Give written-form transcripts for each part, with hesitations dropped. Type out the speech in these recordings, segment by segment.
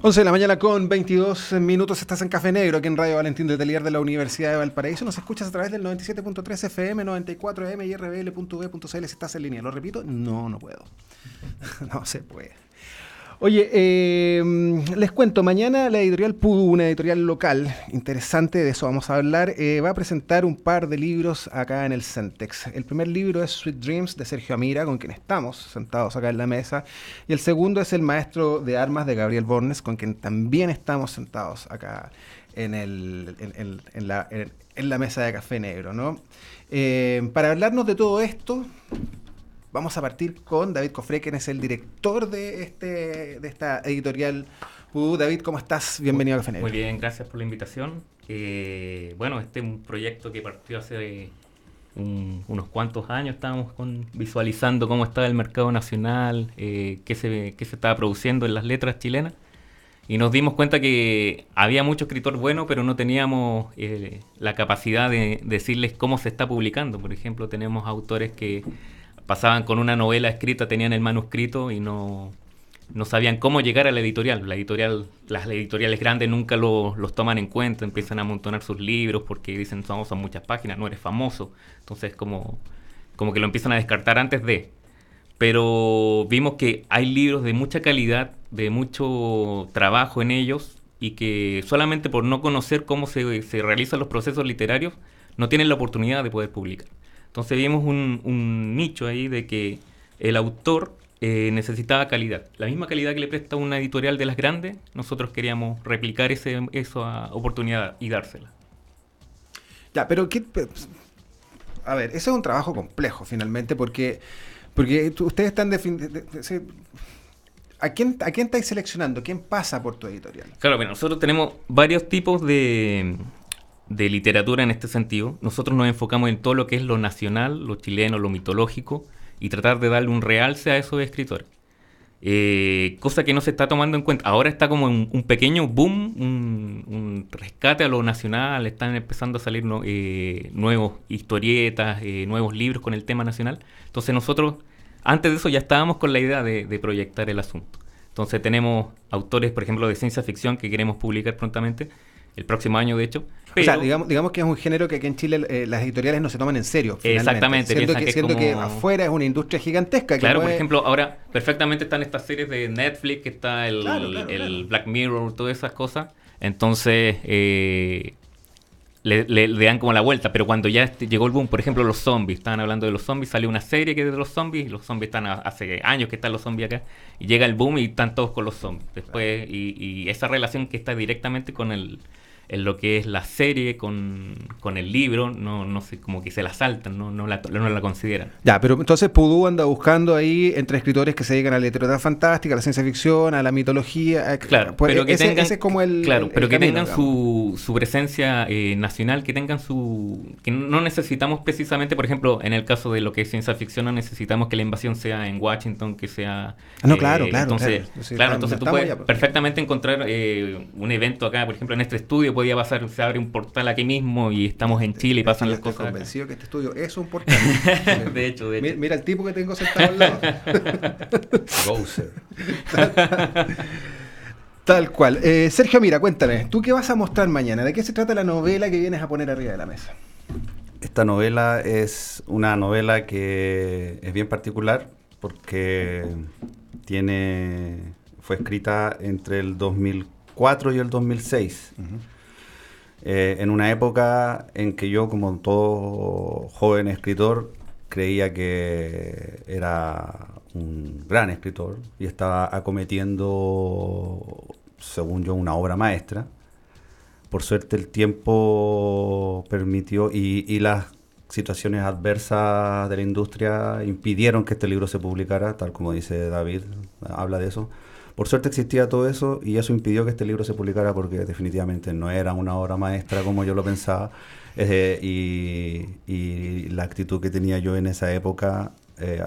11 de la mañana con 22 minutos, estás en Café Negro, aquí en Radio Valentín de Telier de la Universidad de Valparaíso. Nos escuchas a través del 97.3 FM, 94M y rbl.v.cl si estás en línea. ¿Lo repito? No puedo. No se puede. Oye, les cuento, mañana la editorial Pudú, una editorial local, interesante, de eso vamos a hablar, va a presentar un par de libros acá en el Centex. El primer libro es Sweet Dreams, de Sergio Amira, con quien estamos sentados acá en la mesa, y el segundo es El Maestro de Armas, de Gabriel Bornes, con quien también estamos sentados acá en la mesa de Café Negro, ¿no? Para hablarnos de todo esto, vamos a partir con David Cofré, quien es el director de esta editorial Pudú. David, ¿cómo estás? Bienvenido a Café Negro. Muy bien, gracias por la invitación. Bueno, este es un proyecto que partió hace unos cuantos años. Estábamos visualizando cómo estaba el mercado nacional, qué se estaba produciendo en las letras chilenas. Y nos dimos cuenta que había mucho escritor bueno, pero no teníamos la capacidad de decirles cómo se está publicando. Por ejemplo, tenemos autores que pasaban con una novela escrita, tenían el manuscrito y no sabían cómo llegar a la editorial. Las editoriales grandes nunca los toman en cuenta, empiezan a amontonar sus libros porque dicen son muchas páginas, no eres famoso. Entonces como que lo empiezan a descartar antes de. Pero vimos que hay libros de mucha calidad, de mucho trabajo en ellos, y que solamente por no conocer cómo se realizan los procesos literarios, no tienen la oportunidad de poder publicar. Entonces vimos un nicho ahí de que el autor necesitaba calidad. La misma calidad que le presta una editorial de las grandes, nosotros queríamos replicar esa oportunidad y dársela. Ya, pero a ver, eso es un trabajo complejo finalmente, porque ustedes están ¿A quién estáis seleccionando? ¿Quién pasa por tu editorial? Claro, bueno, nosotros tenemos varios tipos de literatura en este sentido. Nosotros nos enfocamos en todo lo que es lo nacional, lo chileno, lo mitológico, y tratar de darle un realce a esos escritores. Cosa que no se está tomando en cuenta. Ahora está como un pequeño boom, un rescate a lo nacional, están empezando a salir nuevos historietas, nuevos libros con el tema nacional. Entonces nosotros, antes de eso, ya estábamos con la idea de proyectar el asunto. Entonces tenemos autores, por ejemplo, de ciencia ficción que queremos publicar prontamente, el próximo año de hecho. Pero, o sea, digamos que es un género que aquí en Chile las editoriales no se toman en serio. Exactamente. Siendo que afuera es una industria gigantesca. Claro, por ejemplo, ahora perfectamente están estas series de Netflix, que está el Black Mirror, todas esas cosas. Entonces le dan como la vuelta. Pero cuando ya llegó el boom, por ejemplo, los zombies, estaban hablando de los zombies, salió una serie que es de los zombies, y los zombies están hace años que están los zombies acá, y llega el boom y están todos con los zombies. Después, y esa relación que está directamente con en lo que es la serie con el libro, no sé, como que se la saltan, no la consideran. Ya, pero entonces Pudú anda buscando ahí entre escritores que se dedican a la literatura fantástica, a la ciencia ficción, a la mitología. Claro, pues pero que ese es como pero que camino, tengan su presencia nacional, que tengan que no necesitamos precisamente, por ejemplo, en el caso de lo que es ciencia ficción, no necesitamos que la invasión sea en Washington, que sea... claro. Entonces tú puedes perfectamente encontrar un evento acá, por ejemplo, en este estudio podía pasar, se abre un portal aquí mismo y estamos en Chile y pasan las cosas. Estoy convencido que este estudio es un portal. de hecho. Mira el tipo que tengo sentado al lado. Bowser. Tal cual. Sergio, mira, cuéntame, ¿tú qué vas a mostrar mañana? ¿De qué se trata la novela que vienes a poner arriba de la mesa? Esta novela es una novela que es bien particular porque fue escrita entre el 2004 y el 2006. Uh-huh. En una época en que yo, como todo joven escritor, creía que era un gran escritor y estaba acometiendo, según yo, una obra maestra. Por suerte el tiempo permitió y las situaciones adversas de la industria impidieron que este libro se publicara, tal como dice David, habla de eso. Por suerte existía todo eso y eso impidió que este libro se publicara porque definitivamente no era una obra maestra como yo lo pensaba, y la actitud que tenía yo en esa época,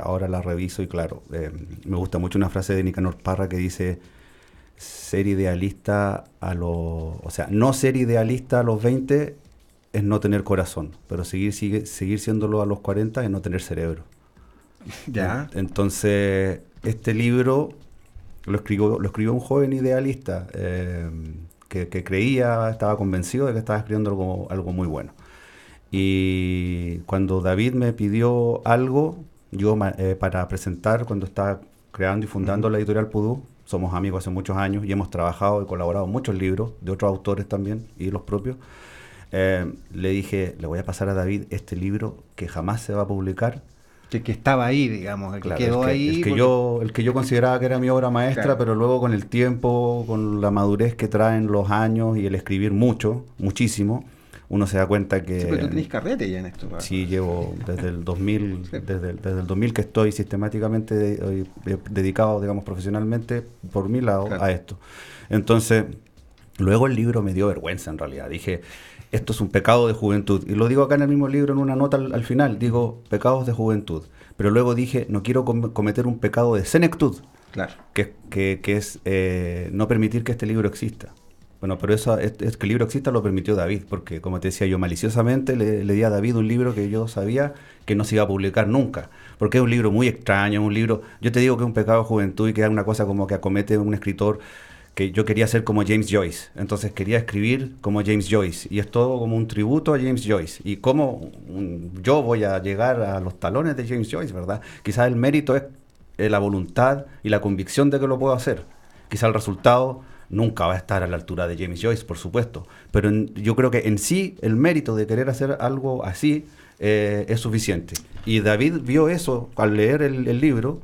ahora la reviso y claro, me gusta mucho una frase de Nicanor Parra que dice: ser idealista no ser idealista a los 20 es no tener corazón, pero seguir siéndolo a los 40 es no tener cerebro. Ya. Entonces, este libro lo escribió un joven idealista que creía, estaba convencido de que estaba escribiendo algo muy bueno. Y cuando David me pidió algo, yo para presentar, cuando estaba creando y fundando la editorial Pudú, somos amigos hace muchos años y hemos trabajado y colaborado en muchos libros, de otros autores también, y los propios, le dije, le voy a pasar a David este libro que jamás se va a publicar. Que estaba ahí, digamos, el que Claro, quedó ahí. El que yo consideraba que era mi obra maestra, claro. pero luego con el tiempo, con la madurez que traen los años y el escribir muchísimo, uno se da cuenta que... Sí, pero tú tenés carrete ya en esto. Sí, llevo desde el 2000, Sí. desde el 2000 que estoy sistemáticamente dedicado, digamos, profesionalmente, por mi lado, Claro. a esto. Entonces, luego el libro me dio vergüenza, en realidad. Dije, esto es un pecado de juventud. Y lo digo acá en el mismo libro, en una nota al final, digo, pecados de juventud. Pero luego dije, no quiero cometer un pecado de senectud, Claro. que es no permitir que este libro exista. Bueno, pero eso es que el libro exista lo permitió David, porque como te decía yo, maliciosamente le di a David un libro que yo sabía que no se iba a publicar nunca, porque es un libro muy extraño, un libro, yo te digo que es un pecado de juventud y que es una cosa como que acomete un escritor, que yo quería ser como James Joyce, entonces quería escribir como James Joyce, y es todo como un tributo a James Joyce, y cómo yo voy a llegar a los talones de James Joyce, ¿verdad? Quizás el mérito es la voluntad y la convicción de que lo puedo hacer, quizás el resultado nunca va a estar a la altura de James Joyce, por supuesto, pero yo creo que en sí el mérito de querer hacer algo así es suficiente. Y David vio eso al leer el libro,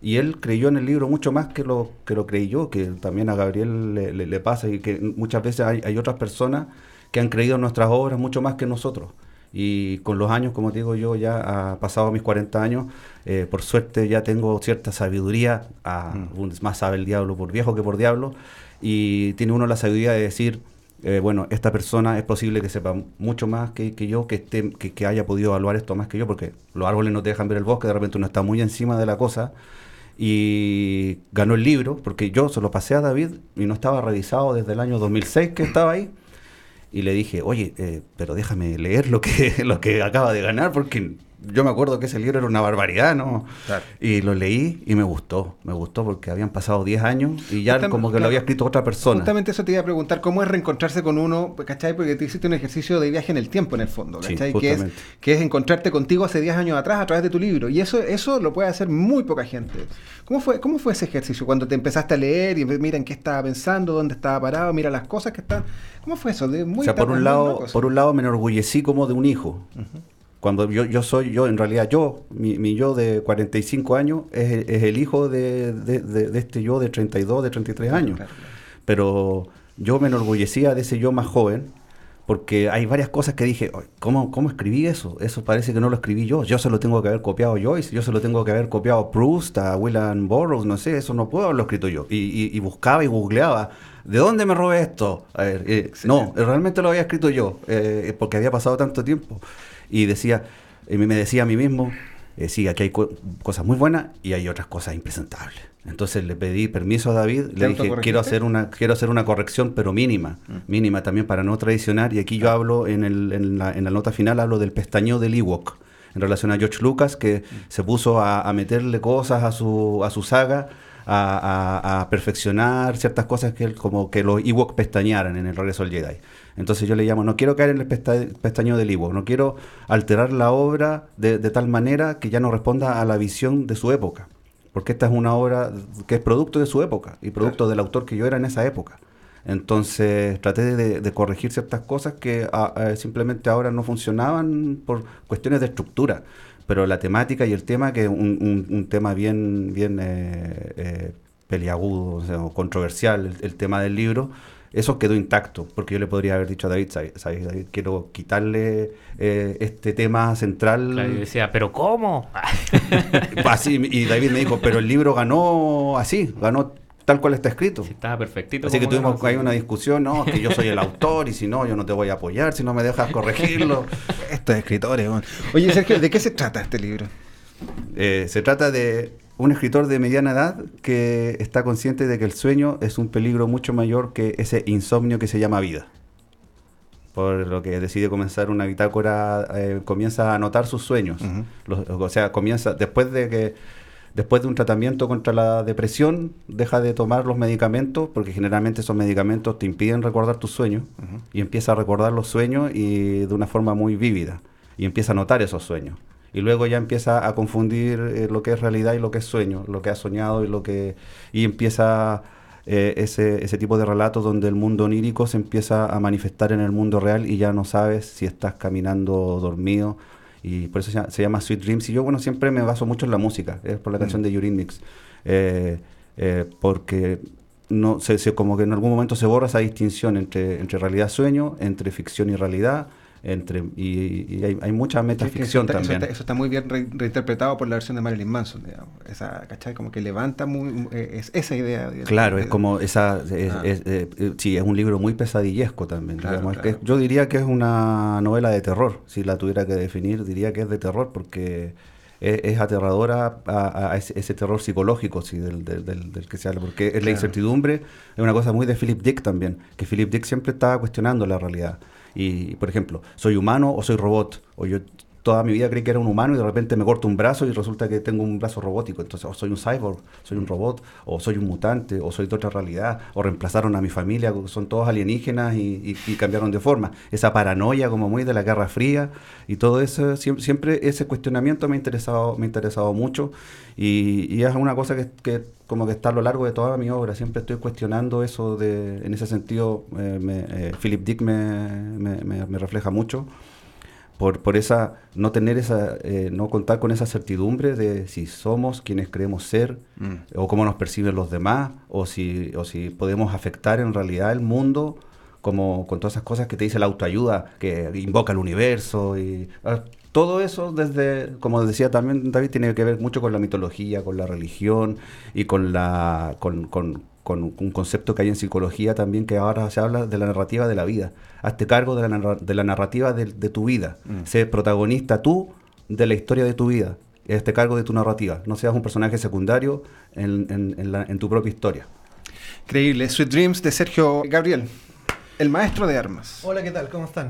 y él creyó en el libro mucho más que lo creí yo, que también a Gabriel le pasa, y que muchas veces hay otras personas que han creído en nuestras obras mucho más que nosotros. Y con los años, como te digo yo, ya pasado mis 40 años, por suerte ya tengo cierta sabiduría, más sabe el diablo por viejo que por diablo, y tiene uno la sabiduría de decir, bueno, esta persona es posible que sepa mucho más que yo, que haya podido evaluar esto más que yo, porque los árboles no te dejan ver el bosque, de repente uno está muy encima de la cosa, y ganó el libro, porque yo se lo pasé a David y no estaba revisado desde el año 2006 que estaba ahí, y le dije, oye, pero déjame leer lo que acaba de ganar, porque yo me acuerdo que ese libro era una barbaridad, ¿no? Claro. Y lo leí y me gustó porque habían pasado 10 años y ya Justamente, como que claro, lo había escrito otra persona. Justamente eso te iba a preguntar, ¿cómo es reencontrarse con uno, ¿cachai? Porque tú hiciste un ejercicio de viaje en el tiempo, en el fondo, ¿cachai? Sí, que es encontrarte contigo hace 10 años atrás a través de tu libro. Y eso lo puede hacer muy poca gente. ¿Cómo fue ese ejercicio? Cuando te empezaste a leer y mira en qué estaba pensando, dónde estaba parado, mira las cosas que están... ¿Cómo fue eso? O sea, por un lado me enorgullecí como de un hijo. Uh-huh. Cuando yo en realidad mi yo de 45 años es el hijo de este yo de 32, de 33 años. Claro. Pero yo me enorgullecía de ese yo más joven, porque hay varias cosas que dije, ¿cómo escribí eso? Eso parece que no lo escribí yo se lo tengo que haber copiado a Joyce, yo se lo tengo que haber copiado a Proust, a William Burroughs, no sé, eso no puedo haberlo escrito yo. Y buscaba y googleaba, ¿de dónde me robé esto? A ver, no, realmente lo había escrito yo, porque había pasado tanto tiempo. Y me decía a mí mismo, sí, aquí hay cosas muy buenas y hay otras cosas impresentables. Entonces le pedí permiso a David, le dije, quiero hacer una corrección, pero mínima también para no traicionar. Y aquí yo hablo, en la nota final, hablo del pestañeo del Ewok, en relación a George Lucas, que se puso a meterle cosas a su saga, a perfeccionar ciertas cosas como que los Ewok pestañearan en el regreso al Jedi. Entonces yo le llamo, no quiero caer en el pestañeo del Ewok, no quiero alterar la obra de tal manera que ya no responda a la visión de su época, porque esta es una obra que es producto de su época y producto del autor que yo era en esa época. Entonces traté de corregir ciertas cosas que simplemente ahora no funcionaban por cuestiones de estructura, pero la temática y el tema, que es un tema bien peliagudo, o sea, controversial, el tema del libro, eso quedó intacto, porque yo le podría haber dicho a David, ¿sabes, David? Quiero quitarle este tema central. Claro, y decía, ¿pero cómo? Así, y David me dijo, pero el libro ganó tal cual está escrito. Sí, estaba perfectito. Así que tuvimos ahí una discusión, no, que yo soy el autor y si no, yo no te voy a apoyar, si no me dejas corregirlo. Estos escritores, bueno. Oye, Sergio, ¿de qué se trata este libro? Se trata de un escritor de mediana edad que está consciente de que el sueño es un peligro mucho mayor que ese insomnio que se llama vida. Por lo que decide comenzar una bitácora, comienza a anotar sus sueños. Uh-huh. O sea, comienza, después de después de un tratamiento contra la depresión, deja de tomar los medicamentos, porque generalmente esos medicamentos te impiden recordar tus sueños, y empieza a recordar los sueños y de una forma muy vívida, y empieza a notar esos sueños. Y luego ya empieza a confundir lo que es realidad y lo que es sueño, lo que ha soñado y empieza ese tipo de relatos donde el mundo onírico se empieza a manifestar en el mundo real y ya no sabes si estás caminando o dormido, y por eso se llama Sweet Dreams. Y yo, bueno, siempre me baso mucho en la música, es por la canción de Eurythmics, porque no como que en algún momento se borra esa distinción entre realidad-sueño, entre ficción y realidad, y hay mucha metaficción también. Eso está muy bien reinterpretado por la versión de Marilyn Manson, digamos. ¿Cachai? Como que levanta esa idea. Claro, es como esa... sí, es un libro muy pesadillesco también. Claro, digamos. claro. Yo diría que es una novela de terror. Si la tuviera que definir, diría que es de terror, porque es aterradora a ese terror psicológico, sí, del que se habla, porque es la incertidumbre. Es una cosa muy de Philip Dick también, que Philip Dick siempre estaba cuestionando la realidad. Y, por ejemplo, ¿soy humano o soy robot? O yo toda mi vida creí que era un humano y de repente me corto un brazo y resulta que tengo un brazo robótico. Entonces, o soy un cyborg, soy un robot, o soy un mutante, o soy de otra realidad, o reemplazaron a mi familia, son todos alienígenas y cambiaron de forma. Esa paranoia como muy de la Guerra Fría y todo eso, siempre ese cuestionamiento me ha interesado mucho, y es una cosa que como que está a lo largo de toda mi obra. Siempre estoy cuestionando eso. En ese sentido, Philip Dick me refleja mucho. Por esa, no tener no contar con esa certidumbre de si somos quienes creemos ser, o cómo nos perciben los demás, o si podemos afectar en realidad el mundo, como con todas esas cosas que te dice la autoayuda, que invoca el universo, y todo eso, como decía también David, tiene que ver mucho con la mitología, con la religión, y con un concepto que hay en psicología también, que ahora se habla de la narrativa de la vida. Hazte cargo de la narrativa de tu vida. Sé protagonista tú de la historia de tu vida. Hazte cargo de tu narrativa. No seas un personaje secundario en tu propia historia. Increíble. Sweet Dreams de Sergio Gabriel, el maestro de armas. Hola, ¿qué tal? ¿Cómo están?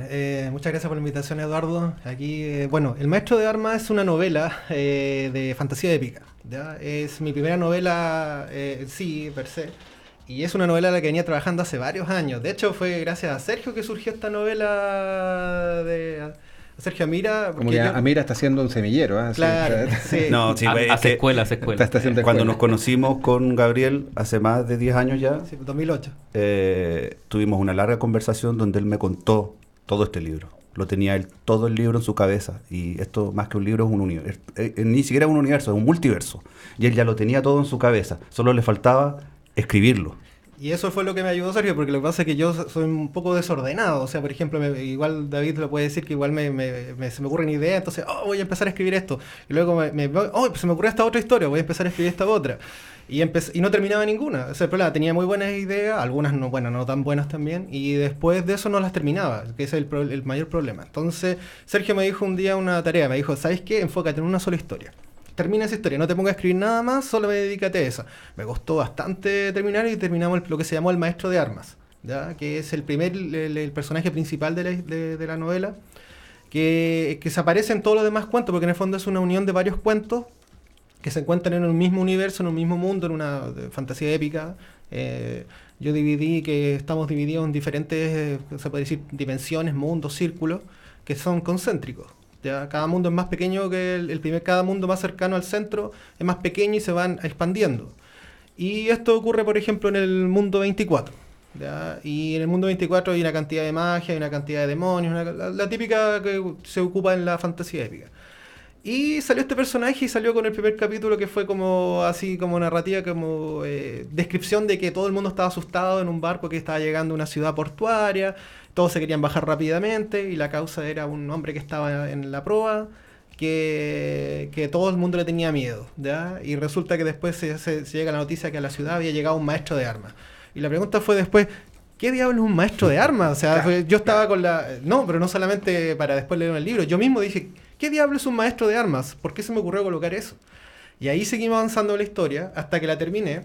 Muchas gracias por la invitación, Eduardo. Aquí, bueno, El maestro de armas es una novela de fantasía épica, ¿ya? Es mi primera novela, sí, per se. Y es una novela a la que venía trabajando hace varios años. De hecho, fue gracias a Sergio que surgió esta novela de Sergio Amira. Como que Amira está haciendo un semillero, ¿eh? Claro, sí. No, sí, hace escuela. Está haciendo cuando escuela. nos conocimos con Gabriel hace más de 10 años ya, Sí, 2008. tuvimos una larga conversación donde él me contó todo este libro. Lo tenía él, todo el libro en su cabeza. Y esto, más que un libro, es un universo. Ni siquiera es un universo, es un multiverso. Y él ya lo tenía todo en su cabeza. Solo le faltaba escribirlo. Y eso fue lo que me ayudó, Sergio, porque lo que pasa es que yo soy un poco desordenado. O sea, por ejemplo, igual David lo puede decir, que igual se me ocurren ideas, entonces, voy a empezar a escribir esto. Y luego se me ocurrió esta otra historia, voy a empezar a escribir esta otra. Y no terminaba ninguna. O sea, el problema, tenía muy buenas ideas, algunas no, bueno, no tan buenas también, y después de eso no las terminaba, que ese es el mayor problema. Entonces, Sergio me dijo un día una tarea, me dijo, ¿sabes qué? Enfócate en una sola historia. Termina esa historia, no te pongas a escribir nada más, solo dedícate a esa. Me costó bastante terminar y terminamos lo que se llamó El maestro de armas, ¿ya? Que es el personaje principal de la novela, que se aparece en todos los demás cuentos, porque en el fondo es una unión de varios cuentos que se encuentran en un mismo universo, en un mismo mundo, en una fantasía épica. Yo dividí que estamos divididos en diferentes, se puede decir, dimensiones, mundos, círculos, que son concéntricos. ¿Ya? Cada mundo es más pequeño que cada mundo más cercano al centro es más pequeño y se van expandiendo. Y esto ocurre, por ejemplo, en el mundo 24. ¿Ya? Y en el mundo 24 hay una cantidad de magia, hay una cantidad de demonios, la típica que se ocupa en la fantasía épica. Y salió este personaje y salió con el primer capítulo, que fue como así, como narrativa, como descripción de que todo el mundo estaba asustado en un barco que estaba llegando a una ciudad portuaria. Todos se querían bajar rápidamente y la causa era un hombre que estaba en la proa, que todo el mundo le tenía miedo, ¿ya? Y resulta que después se llega la noticia que a la ciudad había llegado un maestro de armas. Y la pregunta fue después, ¿qué diablo es un maestro de armas? O sea, yo estaba con la... No, pero no solamente para después leer el libro. Yo mismo dije, ¿qué diablo es un maestro de armas? ¿Por qué se me ocurrió colocar eso? Y ahí seguimos avanzando en la historia hasta que la terminé.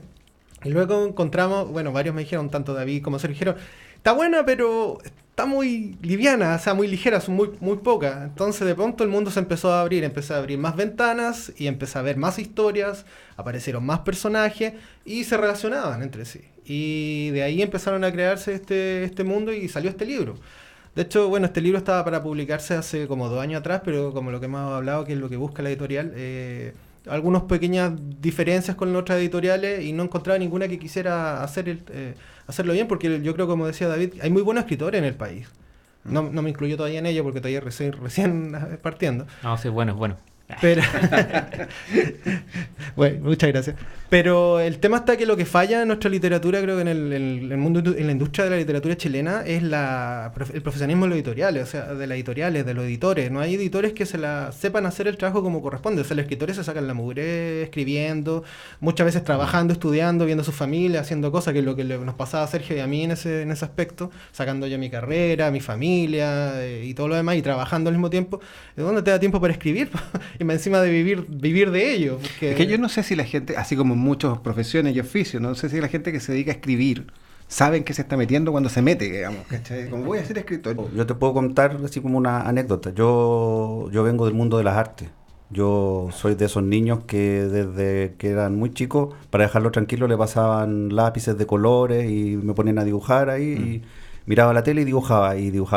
Y luego encontramos, bueno, varios me dijeron, tanto David como Sergio, dijeron, está buena, pero está muy liviana, o sea, muy ligera, son muy pocas. Entonces de pronto el mundo se empezó a abrir, empecé a abrir más ventanas y empecé a ver más historias, aparecieron más personajes y se relacionaban entre sí. Y de ahí empezaron a crearse este mundo y salió este libro. De hecho, bueno, este libro estaba para publicarse hace como 2 años atrás, pero como lo que hemos hablado, que es lo que busca la editorial, algunas pequeñas diferencias con las otras editoriales y no encontraba ninguna que quisiera hacerlo bien, porque yo creo, como decía David, hay muy buenos escritores en el país. No me incluyo todavía en ello porque todavía recién partiendo. No, sí, bueno, bueno. Pero bueno, muchas gracias. Pero el tema está que lo que falla en nuestra literatura, creo que en el mundo, en la industria de la literatura chilena, es el profesionalismo de los editoriales, o sea, de las editoriales, de los editores. No hay editores que sepan hacer el trabajo como corresponde. O sea, los escritores se sacan la mugre escribiendo, muchas veces trabajando, estudiando, viendo a su familia, haciendo cosas, que es lo que nos pasaba a Sergio y a mí en ese aspecto, sacando yo mi carrera, mi familia y todo lo demás, y trabajando al mismo tiempo. ¿De dónde te da tiempo para escribir? Y más encima de vivir de ello. Porque... Es que yo no sé si la gente, así como en muchas profesiones y oficios, no sé si la gente que se dedica a escribir saben qué se está metiendo cuando se mete, digamos, ¿cachai? Como voy a ser escritor. Yo te puedo contar así como una anécdota. Yo vengo del mundo de las artes. Yo soy de esos niños que desde que eran muy chicos, para dejarlo tranquilo, le pasaban lápices de colores y me ponían a dibujar ahí y miraba la tele y dibujaba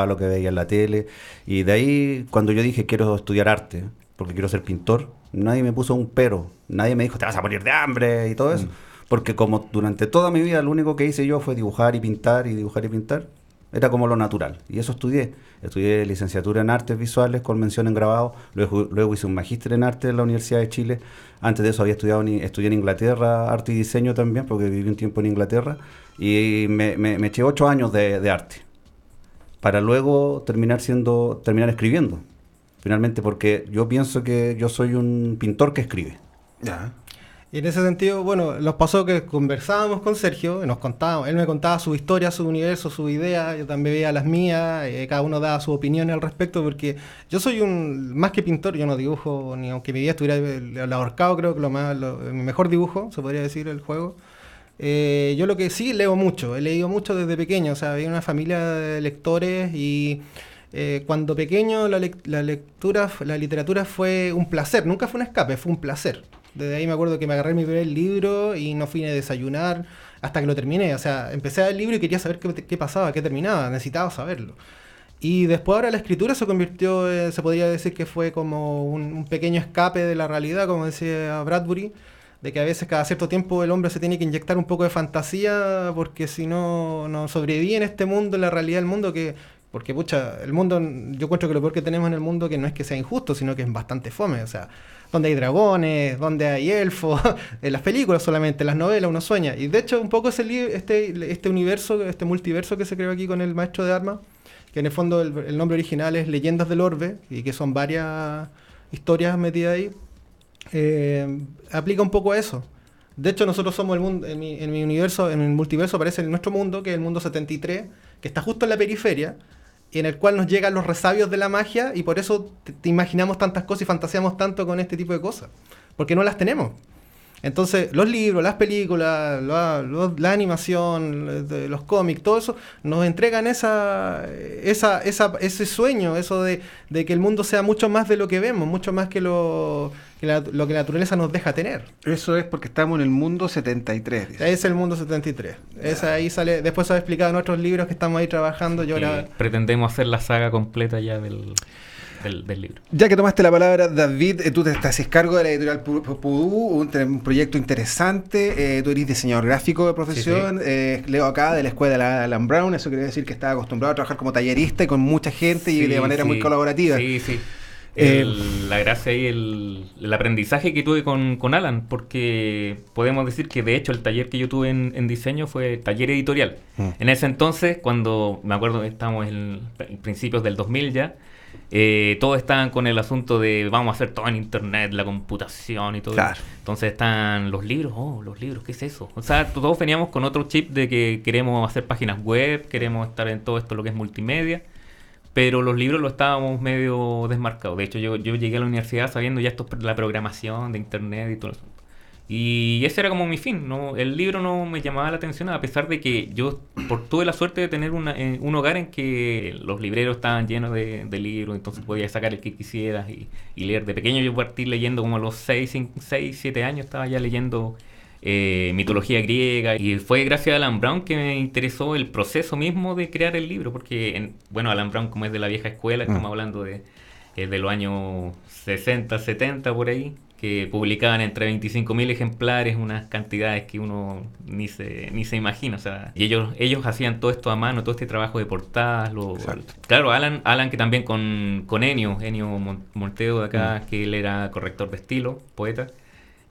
lo que veía en la tele. Y de ahí, cuando yo dije quiero estudiar arte, porque quiero ser pintor, nadie me puso un pero, nadie me dijo te vas a morir de hambre y todo eso, porque como durante toda mi vida lo único que hice yo fue dibujar y pintar, era como lo natural, y eso estudié licenciatura en artes visuales con mención en grabado, luego hice un magíster en arte en la Universidad de Chile. Antes de eso estudié en Inglaterra arte y diseño también, porque viví un tiempo en Inglaterra, y me eché 8 años de arte, para luego terminar escribiendo. Finalmente, porque yo pienso que yo soy un pintor que escribe. Ya. Y en ese sentido, bueno, nos pasó que conversábamos con Sergio, él me contaba su historia, su universo, su idea, yo también veía las mías, cada uno daba su opinión al respecto, porque yo soy más que pintor, yo no dibujo, ni aunque mi vida estuviera el ahorcado, creo que mi mejor dibujo, se podría decir, el juego. Yo lo que sí leo mucho, he leído mucho desde pequeño, o sea, había una familia de lectores y... cuando pequeño la literatura fue un placer, nunca fue un escape, fue un placer. Desde ahí me acuerdo que me agarré mi primer libro y no fui a desayunar hasta que lo terminé. O sea, empecé a ver el libro y quería saber qué pasaba, qué terminaba, necesitaba saberlo. Y después ahora la escritura se convirtió, se podría decir que fue como un pequeño escape de la realidad, como decía Bradbury, de que a veces cada cierto tiempo el hombre se tiene que inyectar un poco de fantasía porque si no sobrevive en este mundo, en la realidad del mundo porque, pucha, el mundo, yo encuentro que lo peor que tenemos en el mundo que no es que sea injusto, sino que es bastante fome. O sea, donde hay dragones, donde hay elfos, en las películas solamente, en las novelas uno sueña. Y de hecho, un poco este universo, este multiverso que se creó aquí con el Maestro de Armas, que en el fondo el nombre original es Leyendas del Orbe, y que son varias historias metidas ahí, aplica un poco a eso. De hecho, nosotros somos el mundo, en mi universo, en el multiverso aparece nuestro mundo, que es el mundo 73, que está justo en la periferia, y en el cual nos llegan los resabios de la magia, y por eso te imaginamos tantas cosas y fantaseamos tanto con este tipo de cosas, porque no las tenemos. Entonces, los libros, las películas, la animación, los cómics, todo eso, nos entregan ese sueño, eso de que el mundo sea mucho más de lo que vemos, mucho más que lo que la naturaleza nos deja tener. Eso es porque estamos en el mundo 73. Dice. Es el mundo 73. Esa ahí sale, después se ha explicado en otros libros que estamos ahí trabajando. Pretendemos hacer la saga completa ya del libro. Ya que tomaste la palabra, David, tú te haces cargo de la editorial Pudú, un proyecto interesante. Tú eres diseñador gráfico de profesión. Sí. Leo acá de la escuela de Alan Brown. Eso quiere decir que estás acostumbrado a trabajar como tallerista y con mucha gente y de manera muy colaborativa. Sí, sí. La gracia y el aprendizaje que tuve con Alan, porque podemos decir que de hecho el taller que yo tuve en diseño fue taller editorial. En ese entonces, cuando me acuerdo que estábamos en principios del 2000 ya, todos estaban con el asunto de vamos a hacer todo en internet, la computación y todo. Claro. Eso. Entonces están los libros, ¿qué es eso? O sea, todos veníamos con otro chip de que queremos hacer páginas web, queremos estar en todo esto lo que es multimedia, pero los libros lo estábamos medio desmarcados. De hecho, yo llegué a la universidad sabiendo ya esto la programación de internet y todo eso. Y ese era como mi fin, ¿no? El libro no me llamaba la atención, a pesar de que yo tuve la suerte de tener un hogar en que los libreros estaban llenos de libros, entonces podía sacar el que quisieras y leer. De pequeño yo partí leyendo como a los 6, 7 años, estaba ya leyendo mitología griega, y fue gracias a Alan Brown que me interesó el proceso mismo de crear el libro, porque, Alan Brown, como es de la vieja escuela, estamos hablando de los años 60, 70 por ahí, que publicaban entre 25.000 ejemplares, unas cantidades que uno ni se imagina, o sea, y ellos hacían todo esto a mano, todo este trabajo de portadas, claro, Alan que también con Ennio Morteo de acá, que él era corrector de estilo, poeta.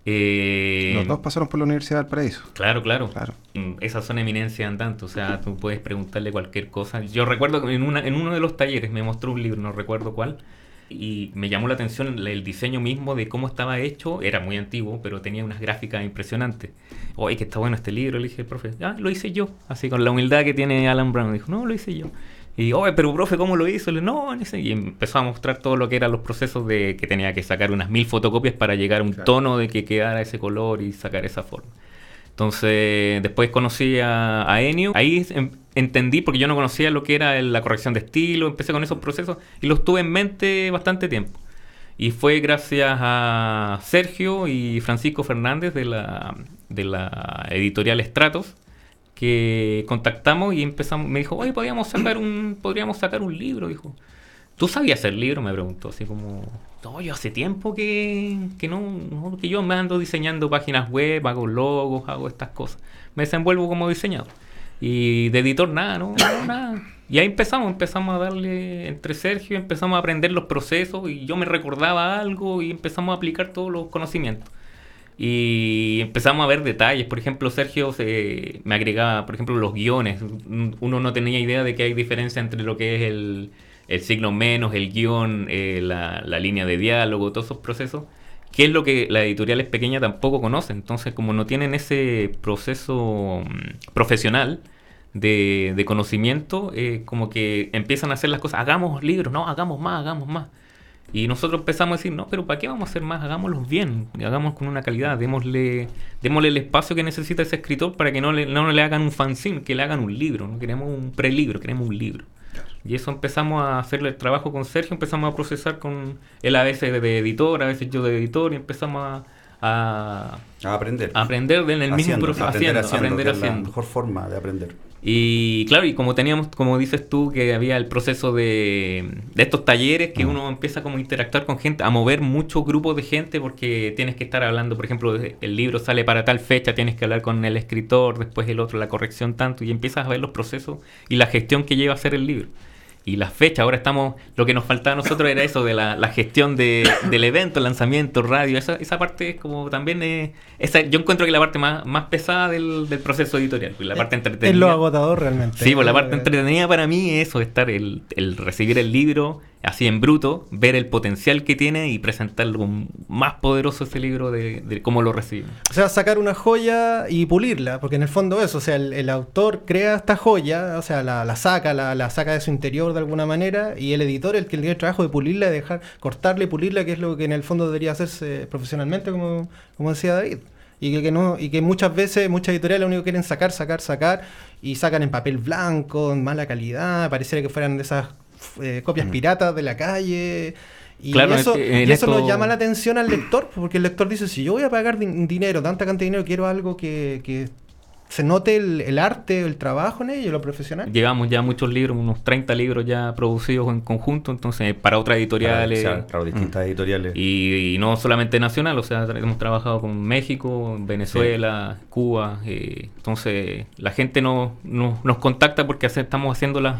Los dos pasaron por la Universidad del Paraíso. Claro. Esas son eminencias andantes, o sea, tú puedes preguntarle cualquier cosa. Yo recuerdo que en uno de los talleres me mostró un libro, no recuerdo cuál, y me llamó la atención el diseño mismo de cómo estaba hecho. Era muy antiguo, pero tenía unas gráficas impresionantes. Oye, que está bueno este libro, le dije al profe. Lo hice yo, así con la humildad que tiene Alan Brown. Dijo, no, lo hice yo. Y, oye, pero profe, ¿cómo lo hizo? No, y empezó a mostrar todo lo que eran los procesos de que tenía que sacar unas 1000 fotocopias para llegar a un tono de que quedara ese color y sacar esa forma. Entonces, después conocí a Ennio. Ahí entendí, porque yo no conocía lo que era la corrección de estilo. Empecé con esos procesos y los tuve en mente bastante tiempo. Y fue gracias a Sergio y Francisco Fernández de la editorial Stratos, que contactamos y empezamos. Me dijo, oye, podríamos sacar un libro, dijo. ¿Tú sabías hacer libro? Me preguntó, así como, no, yo hace tiempo que yo me ando diseñando páginas web, hago logos, hago estas cosas. Me desenvuelvo como diseñador. Y de editor nada. Y ahí empezamos a darle entre Sergio, empezamos a aprender los procesos y yo me recordaba algo y empezamos a aplicar todos los conocimientos. Y empezamos a ver detalles. Por ejemplo, Sergio me agregaba, por ejemplo, los guiones. Uno no tenía idea de que hay diferencia entre lo que es el signo menos, el guión, la línea de diálogo, todos esos procesos, que es lo que la editorial es pequeña tampoco conoce. Entonces, como no tienen ese proceso profesional de conocimiento, como que empiezan a hacer las cosas, hagamos libros, no, hagamos más. Y nosotros empezamos a decir, no, pero ¿para qué vamos a hacer más? Hagámoslos bien, hagamos con una calidad, démosle el espacio que necesita ese escritor para que no le hagan un fanzine, que le hagan un libro. No queremos un prelibro, queremos un libro. Y eso empezamos a hacerle el trabajo con Sergio, empezamos a procesar con él a veces de editor, a veces yo de editor, y empezamos a aprender en el mismo proceso, aprender haciendo. Es la mejor forma de aprender. Y claro, y como teníamos, como dices tú, que había el proceso de estos talleres, que uno empieza como a interactuar con gente, a mover muchos grupos de gente, porque tienes que estar hablando, por ejemplo, el libro sale para tal fecha, tienes que hablar con el escritor, después el otro, la corrección tanto, y empiezas a ver los procesos y la gestión que lleva a hacer el libro. Y las fechas, ahora lo que nos faltaba a nosotros era eso de la gestión del evento, el lanzamiento, radio, esa parte es como también, yo encuentro que la parte más pesada del proceso editorial, la parte entretenida. Es lo agotador realmente. Sí, pues la parte entretenida para mí es eso, estar el recibir el libro así en bruto, ver el potencial que tiene y presentarlo más poderoso ese libro de cómo lo reciben. O sea, sacar una joya y pulirla, porque en el fondo eso, o sea, el autor crea esta joya, o sea, la saca de su interior de alguna manera, y el editor el que tiene el trabajo de pulirla, de cortarla y pulirla, que es lo que en el fondo debería hacerse profesionalmente, como decía David. Y que muchas veces, muchas editoriales lo único que quieren sacar, y sacan en papel blanco, en mala calidad, pareciera que fueran de esas copias piratas de la calle. Y claro, eso nos llama la atención al lector, porque el lector dice, si yo voy a pagar dinero, tanta cantidad de dinero, quiero algo que se note el arte, el trabajo en ello, lo profesional. Llevamos ya muchos libros, unos 30 libros ya producidos en conjunto, entonces para otras editoriales. Para distintas editoriales. Y no solamente nacional, o sea, hemos trabajado con México, Venezuela, Cuba. Entonces la gente nos contacta porque estamos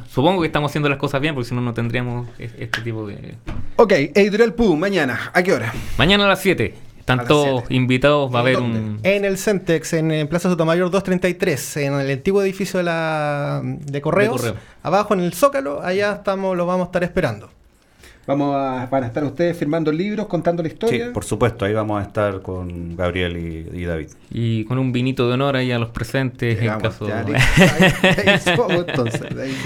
supongo que estamos haciendo las cosas bien, porque si no, no tendríamos este tipo de... Ok, Editorial Pú, mañana, ¿a qué hora? Mañana a las 7. Están todos invitados, va a haber en el Centex, en Plaza Sotomayor 233, en el antiguo edificio de Correos, abajo en el Zócalo, allá lo vamos a estar esperando. Van a estar ustedes firmando libros, contando la Sí, historia. por supuesto, ahí vamos a estar con Gabriel y David. Y con un vinito de honor ahí a los presentes en caso...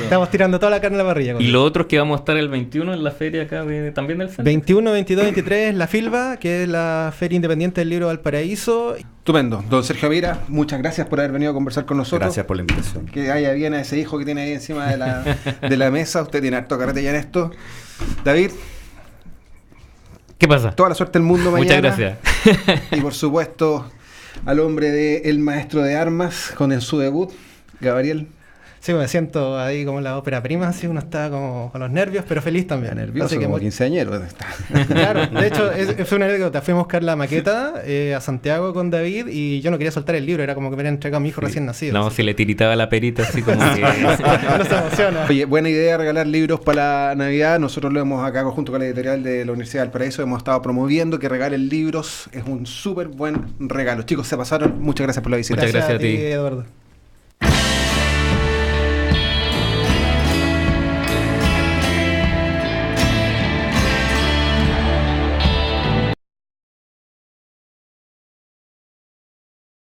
Estamos tirando toda la carne a la parrilla. Y lo otro es que vamos a estar el 21 en la feria acá también del centro. 21, 22, 23, la FILVA, que es la Feria Independiente del Libro de Valparaíso. Estupendo. Don Sergio Mira, muchas gracias por haber venido a conversar con nosotros. Gracias por la invitación. Que haya bien a ese hijo que tiene ahí encima de la mesa. Usted tiene harto carrete ya en esto. David, ¿Qué pasa? toda la suerte del mundo mañana. Muchas gracias. Y por supuesto, al hombre de El Maestro de Armas, con su debut, Gabriel. Sí, me siento ahí como en la ópera prima, así uno está como con los nervios, pero feliz también. Nervioso, Así que como muy- quinceañero. Claro, de hecho, fue una anécdota. Fui a buscar la maqueta a Santiago con David y yo no quería soltar el libro, era como que me habían entregado a mi hijo recién nacido. No, así. si le tiritaba la perita así como que... Uno se emociona. Oye, buena idea regalar libros para la Navidad. Nosotros lo hemos acá junto con la editorial de la Universidad del Paraíso. Hemos estado promoviendo que regalen libros. Es un súper buen regalo. Chicos, se pasaron. Muchas gracias por la visita. Muchas gracias a ti. Eduardo.